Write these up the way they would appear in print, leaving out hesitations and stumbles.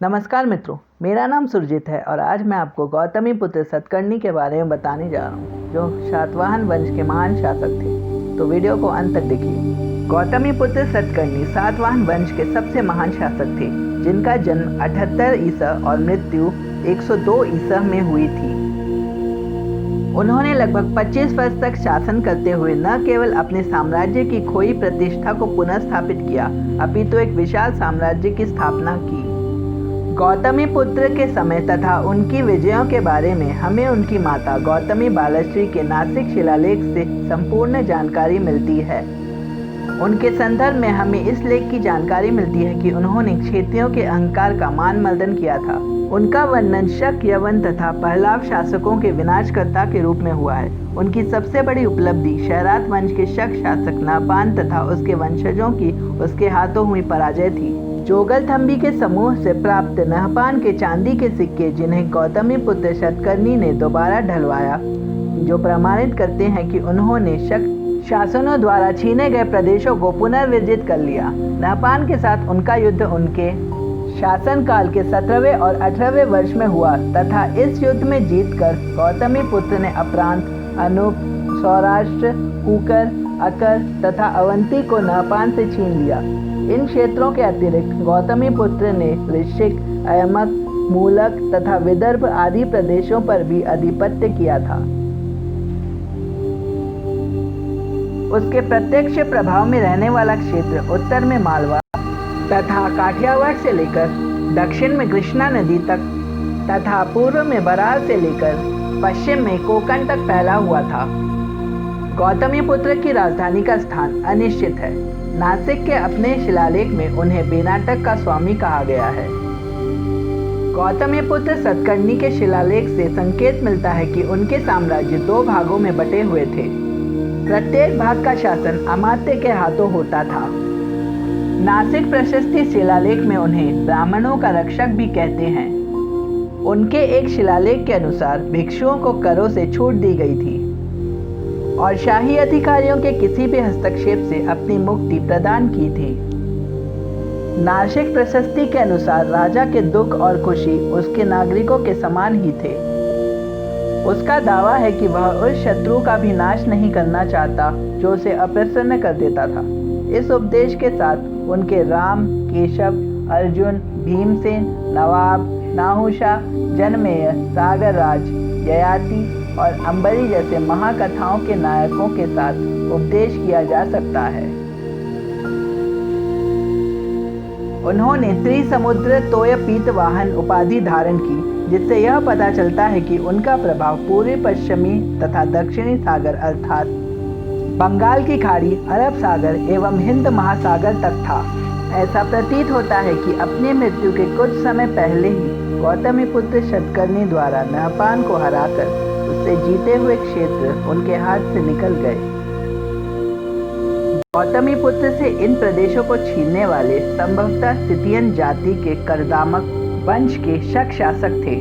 नमस्कार मित्रों, मेरा नाम सुरजीत है और आज मैं आपको गौतमीपुत्र सतकर्णी के बारे में बताने जा रहा हूँ, जो सातवाहन वंश के महान शासक थे। तो वीडियो को अंत तक देखिए। गौतमीपुत्र सतकर्णी सातवाहन वंश के सबसे महान शासक थे, जिनका जन्म 78 ईसा और मृत्यु 102 ईसा में हुई थी। उन्होंने लगभग 25 वर्ष तक शासन करते हुए न केवल अपने साम्राज्य की खोई प्रतिष्ठा को पुनः स्थापित किया, अपितु एक विशाल साम्राज्य की स्थापना की। गौतमीपुत्र के समय तथा उनकी विजयों के बारे में हमें उनकी माता गौतमी बालश्री के नासिक शिलालेख से संपूर्ण जानकारी मिलती है। उनके संदर्भ में हमें इस लेख की जानकारी मिलती है कि उन्होंने क्षत्रियों के अहंकार का मान मर्दन किया था। उनका वर्णन शक, यवन तथा पहलाव शासकों के विनाशकर्ता के रूप में हुआ है। उनकी सबसे बड़ी उपलब्धि शहरात वंश के शक शासक नहपान तथा उसके वंशजों की उसके हाथों हुई पराजय थी। जोगलथंबी के समूह से प्राप्त नहपान के चांदी के सिक्के, जिन्हें गौतमीपुत्र सतकर्णी ने दोबारा ढलवाया, जो प्रमाणित करते हैं कि उन्होंने शक शासनों द्वारा छीने गए प्रदेशों को पुनर्विजित कर लिया। नहपान के साथ उनका युद्ध उनके शासनकाल के 17वें और 18वें वर्ष में हुआ तथा इस युद्ध में जीतकर गौतमीपुत्र ने अपरांत, अनूप, सौराष्ट्र, कुकर, अकर तथा अवंती को नहपान से छीन लिया। इन क्षेत्रों के अतिरिक्त गौतमीपुत्र ने वृश्चिक, अयमक, मूलक तथा विदर्भ आदि प्रदेशों पर भी आधिपत्य किया था। उसके प्रत्यक्ष प्रभाव में रहने वाला क्षेत्र उत्तर में मालवा तथा काठियावाड़ से लेकर दक्षिण में कृष्णा नदी तक तथा पूर्व में बरार से लेकर पश्चिम में कोंकण तक फैला हुआ था। गौतमीपुत्र की राजधानी का स्थान अनिश्चित है। नासिक के अपने शिलालेख में उन्हें बेनाटक का स्वामी कहा गया है। गौतमीपुत्र सतकर्णी के शिलालेख से संकेत मिलता है कि उनके साम्राज्य 2 भागों में बटे हुए थे। प्रत्येक भाग का शासन अमात्य के हाथों होता था। नासिक प्रशस्ति शिलालेख में उन्हें ब्राह्मणों का रक्षक भी कहते हैं। उनके एक शिलालेख के अनुसार भिक्षुओं को करों से छूट दी गई थी और शाही अधिकारियों के किसी भी हस्तक्षेप से अपनी मुक्ति प्रदान की थी। नासिक प्रशस्ति के अनुसार राजा के दुख और खुशी उसके नागरिकों के समान ही थे। उसका दावा है कि वह उस शत्रु का भी नाश नहीं करना चाहता जो उसे अप्रसन्न कर देता था। इस उपदेश के साथ उनके राम, केशव, अर्जुन, भीमसेन, नवाब, नाहुषा, जनमेय, सागरराज, ययाति और अंबरी जैसे महाकथाओं के नायकों के साथ उपदेश किया जा सकता है। उन्होंने त्रिसमुद्र तोयपीत वाहन उपाधि धारण की, जिससे यह पता चलता है कि उनका प्रभाव पूर्वी, पश्चिमी तथा दक्षिणी सागर अर्थात बंगाल की खाड़ी, अरब सागर एवं हिंद महासागर तक था। ऐसा प्रतीत होता है कि अपनी मृत्यु के कुछ समय पहले ही गौतमीपुत्र सतकर्णी द्वारा नहपान को हराकर उससे जीते हुए क्षेत्र उनके हाथ से निकल गए। गौतमीपुत्र से इन प्रदेशों को छीनने वाले संभवतः सिथियन जाति के करदामक वंश के शक शासक थे।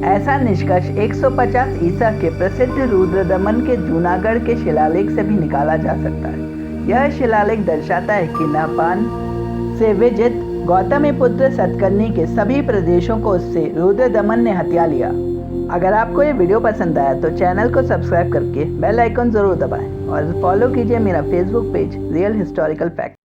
ऐसा निष्कर्ष 150 ईसा के प्रसिद्ध रुद्रदमन के जूनागढ़ के शिलालेख से भी निकाला जा सकता है। यह शिलालेख दर्शाता है कि नहपान से विजित गौतमीपुत्र सतकर्णी के सभी प्रदेशों को उससे रुद्रदमन ने हत्या लिया। अगर आपको ये वीडियो पसंद आया तो चैनल को सब्सक्राइब करके बेल आइकन जरूर दबाएं और फॉलो कीजिए मेरा Facebook page real historical fact.